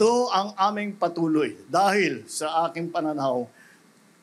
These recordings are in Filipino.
Ito ang aming patuloy dahil sa aking pananaw,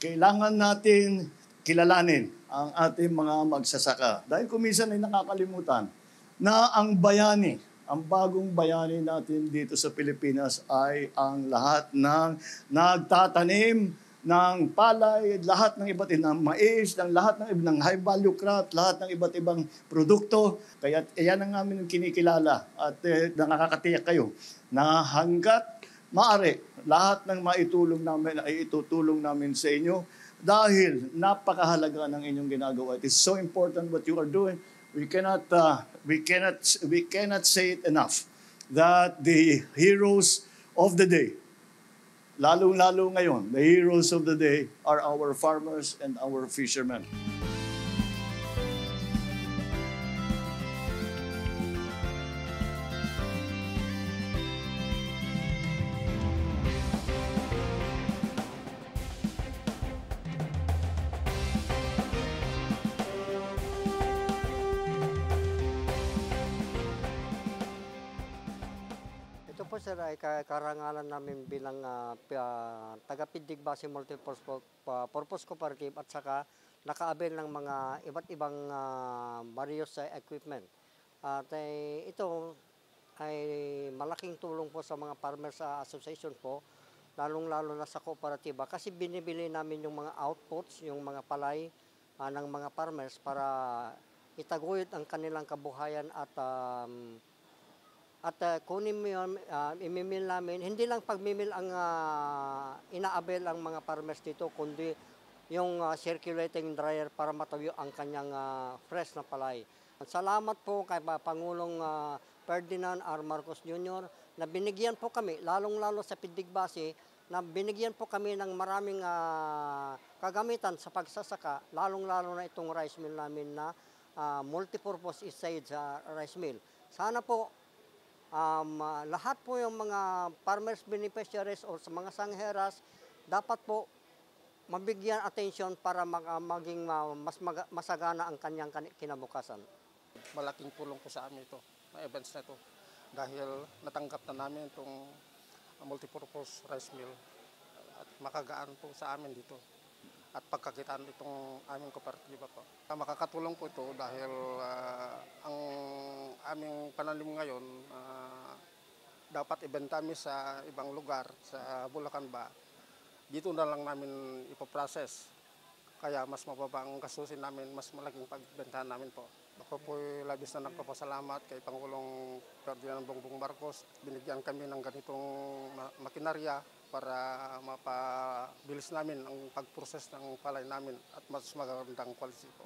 kailangan natin kilalanin ang ating mga magsasaka. Dahil kuminsan ay nakakalimutan na ang bayani, ang bagong bayani natin dito sa Pilipinas ay ang lahat ng nagtatanim ng palay, lahat ng iba't ibang mais, ng lahat ng high value crop, lahat ng iba't ibang produkto. Kaya yan ang namin kinikilala at nakakatiyak kayo na hanggat maaari, lahat ng maitulong namin ay itutulong namin sa inyo dahil napakahalaga ng inyong ginagawa. It is so important what you are doing. We cannot say it enough that the heroes of the day, lalong-lalo ngayon, the heroes of the day are our farmers and our fishermen. Ito po sir ay karangalan namin bilang taga-Pindig Base Multi-Purpose Cooperative at saka naka-avail ng mga iba't ibang various equipment. At ito ay malaking tulong po sa mga farmers association po, lalong-lalo na sa kooperatiba kasi binibili namin yung mga outputs, yung mga palay ng mga farmers para itaguyod ang kanilang kabuhayan at kunin mo yun, imimil namin. Hindi lang pagmimil ang inaabel ang mga farmers dito, kundi yung circulating dryer para matuyo ang kanyang fresh na palay. Salamat po kay Pangulong Ferdinand R. Marcos Jr. na binigyan po kami, lalong-lalo sa Pindig Base, na binigyan po kami ng maraming kagamitan sa pagsasaka, lalong-lalo na itong rice mill namin na multipurpose stage rice mill. Sana po lahat po yung mga farmers beneficiaries o sa mga sangheras dapat po mabigyan atensyon para maging masagana ang kanyang kinabukasan. Malaking tulong po sa amin ito, na events na ito. Dahil natanggap na namin itong multipurpose rice mill at makagaan po sa amin dito. At pagkakitaan itong aming kooperatiba po. Makakatulong po ito dahil ang aming pananim ngayon dapat ibenta sa ibang lugar, sa Bulacan ba. Dito na lang namin ipoprocess. Kaya mas mababa ang gastusin namin, mas malaking pagbentahan namin po. Ako po labis na nagpapasalamat kay Pangulong Ferdinand Bongbong Marcos. Binigyan kami ng ganitong makinarya para mapabilis namin ang pag-process ng palay namin at mas magandang quality po.